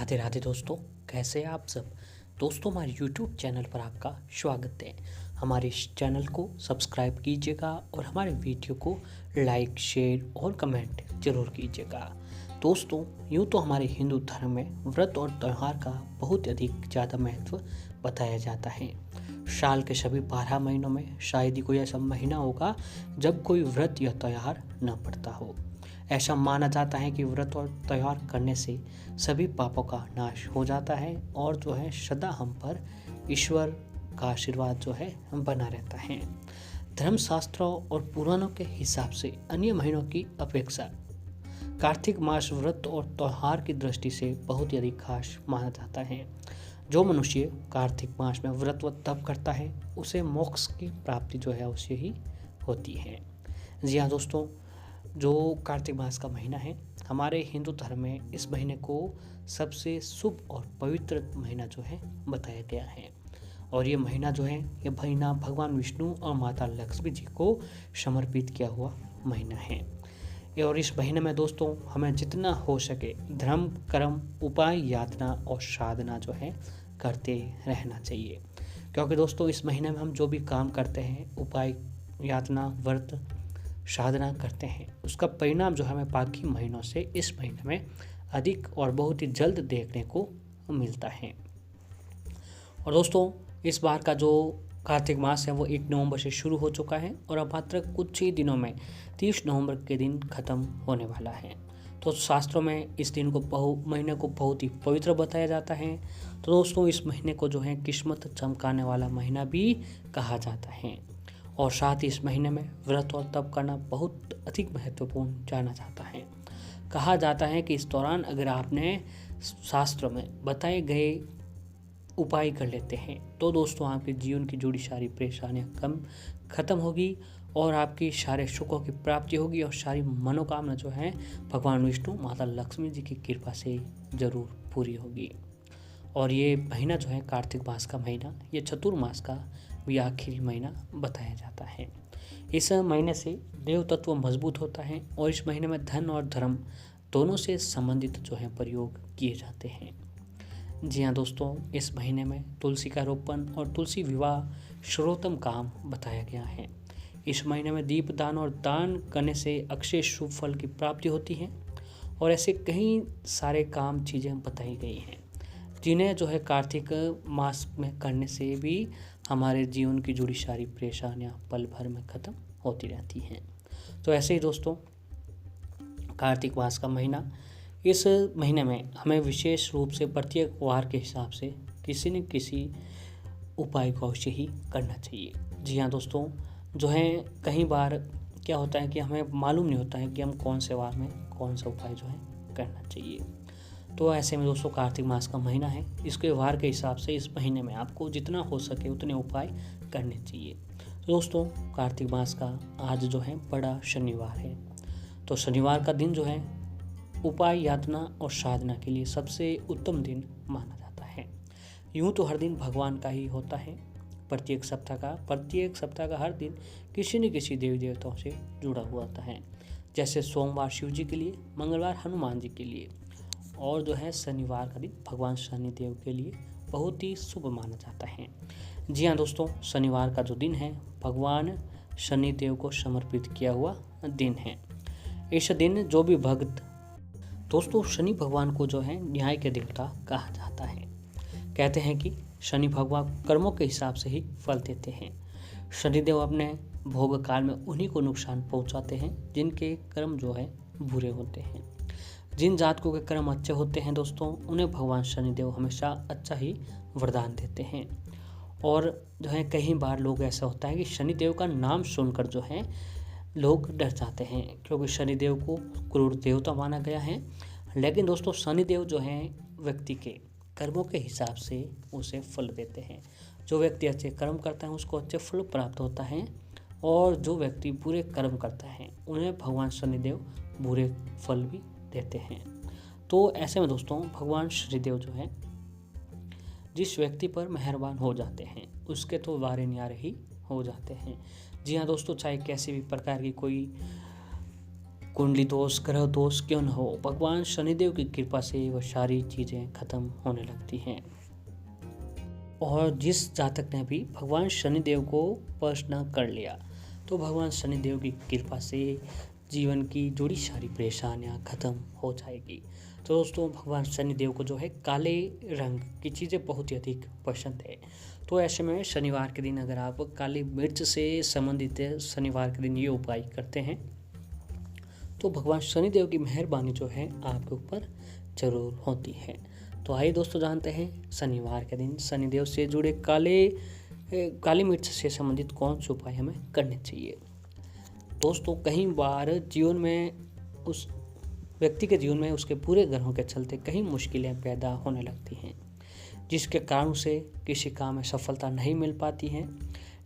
राधे राधे दोस्तों, कैसे हैं आप सब। दोस्तों, हमारे YouTube चैनल पर आपका स्वागत है। हमारे इस चैनल को सब्सक्राइब कीजिएगा और हमारे वीडियो को लाइक, शेयर और कमेंट जरूर कीजिएगा। दोस्तों, यूँ तो हमारे हिंदू धर्म में व्रत और त्यौहार का बहुत अधिक ज़्यादा महत्व बताया जाता है। साल के सभी 12 महीनों में शायद ही कोई ऐसा महीना होगा जब कोई व्रत या त्यौहार न पड़ता हो। ऐसा माना जाता है कि व्रत और त्यौहार करने से सभी पापों का नाश हो जाता है और सदा हम पर ईश्वर का आशीर्वाद बना रहता है। धर्मशास्त्रों और पुराणों के हिसाब से अन्य महीनों की अपेक्षा कार्तिक मास व्रत और त्यौहार की दृष्टि से बहुत ही अधिक खास माना जाता है। जो मनुष्य कार्तिक मास में व्रत व तप करता है उसे मोक्ष की प्राप्ति उसे ही होती है। जी हाँ दोस्तों, जो कार्तिक मास का महीना है, हमारे हिंदू धर्म में इस महीने को सबसे शुभ और पवित्र महीना बताया गया है। और ये महीना ये महीना भगवान विष्णु और माता लक्ष्मी जी को समर्पित किया हुआ महीना है। और इस महीने में दोस्तों हमें जितना हो सके धर्म, कर्म, उपाय, यातना और साधना करते रहना चाहिए। क्योंकि दोस्तों इस महीने में हम जो भी काम करते हैं, उपाय, यातना, व्रत, साधना करते हैं, उसका परिणाम हमें बाकी महीनों से इस महीने में अधिक और बहुत ही जल्द देखने को मिलता है। और दोस्तों इस बार का जो कार्तिक मास है वो 1 नवंबर से शुरू हो चुका है और अब मात्र कुछ ही दिनों में 30 नवंबर के दिन खत्म होने वाला है। तो शास्त्रों में इस दिन को महीने को बहुत ही पवित्र बताया जाता है। तो दोस्तों इस महीने को किस्मत चमकाने वाला महीना भी कहा जाता है। और साथ ही इस महीने में व्रत और तप करना बहुत अधिक महत्वपूर्ण जाना जाता है। कहा जाता है कि इस दौरान अगर आपने शास्त्र में बताए गए उपाय कर लेते हैं तो दोस्तों आपके जीवन की जुड़ी सारी परेशानियां खत्म होगी और आपकी सारे सुखों की प्राप्ति होगी और सारी मनोकामना भगवान विष्णु, माता लक्ष्मी जी की कृपा से ज़रूर पूरी होगी। और ये महीना कार्तिक मास का महीना, ये चतुर्मास का भी आखिरी महीना बताया जाता है। इस महीने से देव तत्व मजबूत होता है और इस महीने में धन और धर्म दोनों से संबंधित प्रयोग किए जाते हैं। जी हाँ दोस्तों, इस महीने में तुलसी का रोपण और तुलसी विवाह सर्वोत्तम काम बताया गया है। इस महीने में दीप दान और दान करने से अक्षय शुभ फल की प्राप्ति होती है। और ऐसे कई सारे काम चीज़ें बताई गई हैं जिन्हें कार्तिक मास में करने से भी हमारे जीवन की जुड़ी सारी परेशानियां पल भर में ख़त्म होती रहती हैं। तो ऐसे ही दोस्तों कार्तिक मास का महीना, इस महीने में हमें विशेष रूप से प्रत्येक वार के हिसाब से किसी न किसी उपाय को अवश्य ही करना चाहिए। जी हाँ दोस्तों, कई बार क्या होता है कि हमें मालूम नहीं होता है कि हम कौन से वार में कौन सा उपाय करना चाहिए। तो ऐसे में दोस्तों कार्तिक मास का महीना है, इसके वार के हिसाब से इस महीने में आपको जितना हो सके उतने उपाय करने चाहिए। तो दोस्तों कार्तिक मास का आज बड़ा शनिवार है। तो शनिवार का दिन उपाय, यातना और साधना के लिए सबसे उत्तम दिन माना जाता है। यूँ तो हर दिन भगवान का ही होता है। प्रत्येक सप्ताह का हर दिन किसी न किसी देवी देवताओं से जुड़ा हुआ होता है। जैसे सोमवार शिव जी के लिए, मंगलवार हनुमान जी के लिए और शनिवार का दिन भगवान शनिदेव के लिए बहुत ही शुभ माना जाता है। जी हाँ दोस्तों, शनिवार का जो दिन है भगवान शनिदेव को समर्पित किया हुआ दिन है। इस दिन जो भी भक्त, दोस्तों शनि भगवान को न्याय के देवता कहा जाता है। कहते हैं कि शनि भगवान कर्मों के हिसाब से ही फल देते हैं। शनिदेव अपने भोग काल में उन्हीं को नुकसान पहुंचाते हैं जिनके कर्म बुरे होते हैं। जिन जातकों के कर्म अच्छे होते हैं दोस्तों, उन्हें भगवान शनिदेव हमेशा अच्छा ही वरदान देते हैं। और कई बार लोग ऐसा होता है कि शनिदेव का नाम सुनकर लोग डर जाते हैं, क्योंकि शनिदेव को क्रूर देवता माना गया है। लेकिन दोस्तों शनिदेव व्यक्ति के कर्मों के हिसाब से उसे फल देते हैं। जो व्यक्ति अच्छे कर्म करता है उसको अच्छे फल प्राप्त होता है और जो व्यक्ति बुरे कर्म करता है उन्हें भगवान शनिदेव बुरे फल भी देते हैं। तो ऐसे में दोस्तों भगवान शनिदेव जिस व्यक्ति पर मेहरबान हो जाते हैं उसके तो वारे न्यारे ही हो जाते हैं। जी हाँ दोस्तों, चाहे कैसी भी प्रकार की कुंडली दोष, ग्रह दोष क्यों न हो, भगवान शनिदेव की कृपा से वह सारी चीज़ें खत्म होने लगती हैं। और जिस जातक ने भी भगवान शनिदेव को प्रश्न कर लिया तो भगवान शनिदेव की कृपा से जीवन की जुड़ी सारी परेशानियां खत्म हो जाएगी। तो दोस्तों भगवान शनिदेव को जो है काले रंग की चीज़ें बहुत ही अधिक पसंद है। तो ऐसे में शनिवार के दिन अगर आप काली मिर्च से संबंधित शनिवार के दिन ये उपाय करते हैं तो भगवान शनिदेव की मेहरबानी जो है आपके ऊपर जरूर होती है। तो आइए दोस्तों जानते हैं शनिवार के दिन शनिदेव से जुड़े काली मिर्च से संबंधित कौन से उपाय हमें करने चाहिए। दोस्तों कई बार जीवन में उस व्यक्ति के जीवन में उसके पूरे ग्रहों के चलते कई मुश्किलें पैदा होने लगती हैं, जिसके कारण उसे किसी काम में सफलता नहीं मिल पाती है।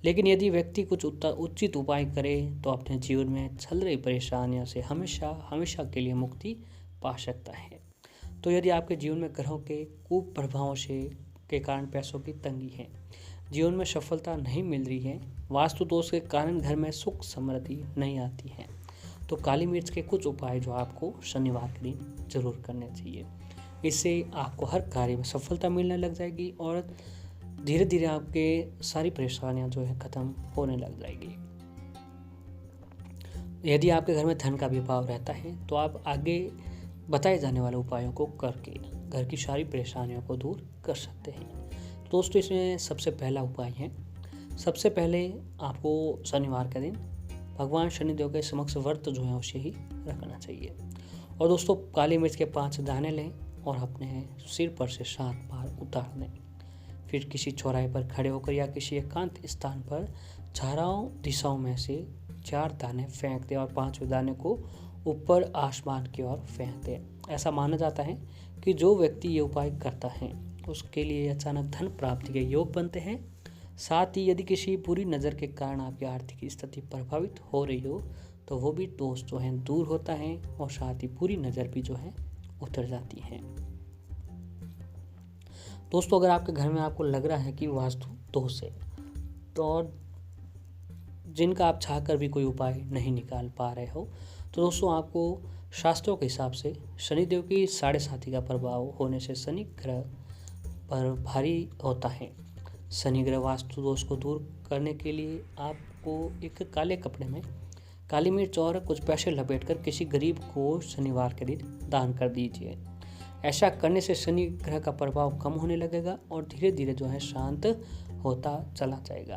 लेकिन यदि व्यक्ति कुछ उचित उपाय करे तो अपने जीवन में चल रही परेशानियों से हमेशा के लिए मुक्ति पा सकता है। तो यदि आपके जीवन में ग्रहों के कुप्रभावों के कारण पैसों की तंगी है, जीवन में सफलता नहीं मिल रही है, वास्तु दोष के कारण घर में सुख समृद्धि नहीं आती है, तो काली मिर्च के कुछ उपाय जो आपको शनिवार के दिन जरूर करने चाहिए। इससे आपको हर कार्य में सफलता मिलने लग जाएगी और धीरे धीरे आपके सारी परेशानियां जो है खत्म होने लग जाएगी। यदि आपके घर में धन का भी अभाव रहता है तो आप आगे बताए जाने वाले उपायों को करके घर की सारी परेशानियों को दूर कर सकते हैं। दोस्तों इसमें सबसे पहला उपाय है, सबसे पहले आपको शनिवार के दिन भगवान शनिदेव के समक्ष व्रत जो है उसे ही रखना चाहिए। और दोस्तों काली मिर्च के 5 दाने लें और अपने सिर पर से 7 बार उतार दें। फिर किसी चौराहे पर खड़े होकर या किसी एकांत स्थान पर चारों दिशाओं में से 4 दाने फेंक दें और 5वें दाने को ऊपर आसमान की ओर फेंक दें। ऐसा माना जाता है कि जो व्यक्ति ये उपाय करता है उसके लिए अचानक धन प्राप्ति के योग बनते हैं। साथ ही यदि किसी बुरी नज़र के कारण आपकी आर्थिक स्थिति प्रभावित हो रही हो तो वो भी दोष जो है दूर होता है और साथ ही बुरी नज़र भी जो है उतर जाती है। दोस्तों अगर आपके घर में आपको लग रहा है कि वास्तु दोष है तो जिनका आप चाहकर भी कोई उपाय नहीं निकाल पा रहे हो तो दोस्तों आपको शास्त्रों के हिसाब से शनिदेव की 7.5 का प्रभाव होने से शनि ग्रह पर भारी होता है। शनि ग्रह वास्तु दोष को दूर करने के लिए आपको एक काले कपड़े में काली मिर्च और कुछ पैसे लपेटकर किसी गरीब को शनिवार के दिन दान कर दीजिए। ऐसा करने से शनि ग्रह का प्रभाव कम होने लगेगा और धीरे धीरे जो है शांत होता चला जाएगा।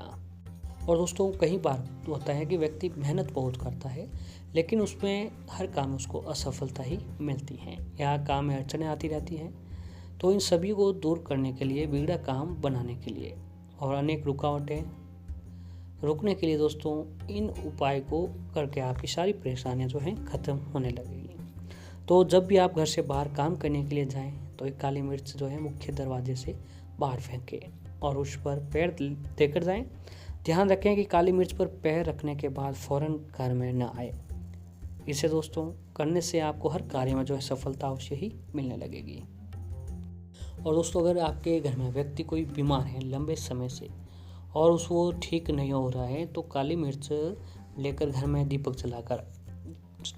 और दोस्तों कई बार होता है कि व्यक्ति मेहनत बहुत करता है लेकिन उसमें हर काम में उसको असफलता ही मिलती है या काम में अड़चनें आती रहती हैं। तो इन सभी को दूर करने के लिए, बिगड़ा काम बनाने के लिए और अनेक रुकावटें रोकने के लिए दोस्तों इन उपाय को करके आपकी सारी परेशानियां जो हैं ख़त्म होने लगेगी। तो जब भी आप घर से बाहर काम करने के लिए जाएं तो एक काली मिर्च जो है मुख्य दरवाजे से बाहर फेंकें और उस पर पैर देकर जाएं। ध्यान रखें कि काली मिर्च पर पैर रखने के बाद फ़ौरन घर में न आए। इसे दोस्तों करने से आपको हर कार्य में जो है सफलता अवश्य ही मिलने लगेगी। और दोस्तों अगर आपके घर में व्यक्ति कोई बीमार है लंबे समय से और उसको ठीक नहीं हो रहा है तो काली मिर्च लेकर घर में दीपक जलाकर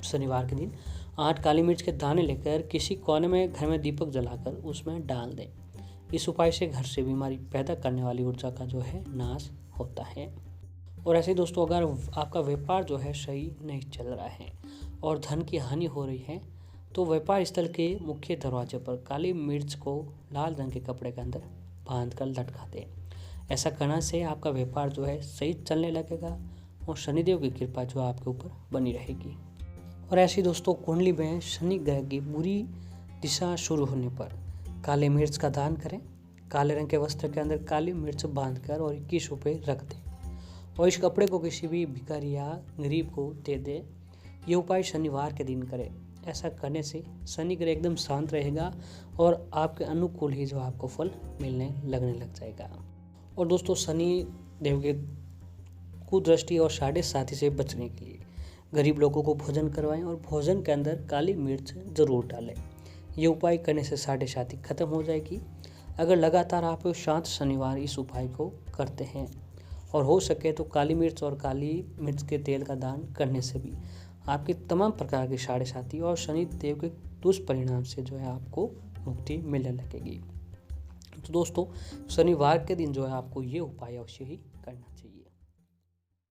शनिवार के दिन 8 काली मिर्च के दाने लेकर किसी कोने में घर में दीपक जलाकर उसमें डाल दें। इस उपाय से घर से बीमारी पैदा करने वाली ऊर्जा का जो है नाश होता है। और ऐसे दोस्तों अगर आपका व्यापार जो है सही नहीं चल रहा है और धन की हानि हो रही है तो व्यापार स्थल के मुख्य दरवाजे पर काली मिर्च को लाल रंग के कपड़े के अंदर बांध कर लटका दें। ऐसा करने से आपका व्यापार जो है सही चलने लगेगा और शनिदेव की कृपा जो आपके ऊपर बनी रहेगी। और ऐसी दोस्तों कुंडली में शनि ग्रह की बुरी दिशा शुरू होने पर काले मिर्च का दान करें। काले रंग के वस्त्र के अंदर काली मिर्च बांधकर और 21 रुपये रख दें और इस कपड़े को किसी भी भिखारी या गरीब को दे दें। ये उपाय शनिवार के दिन करें। ऐसा करने से शनि ग्रह एकदम शांत रहेगा और आपके अनुकूल ही जो आपको फल मिलने लगने लग जाएगा। और दोस्तों शनि देव के कुदृष्टि और 7.5 से बचने के लिए गरीब लोगों को भोजन करवाएं और भोजन के अंदर काली मिर्च जरूर डालें। ये उपाय करने से 7.5 खत्म हो जाएगी। अगर लगातार आप 7 शनिवार इस उपाय को करते हैं और हो सके तो काली मिर्च और काली मिर्च के तेल का दान करने से भी आपके तमाम प्रकार के साढ़े साथी और शनि देव के दुष्परिणाम से जो है आपको मुक्ति मिलने लगेगी। तो दोस्तों शनिवार के दिन जो है आपको ये उपाय अवश्य ही करना चाहिए।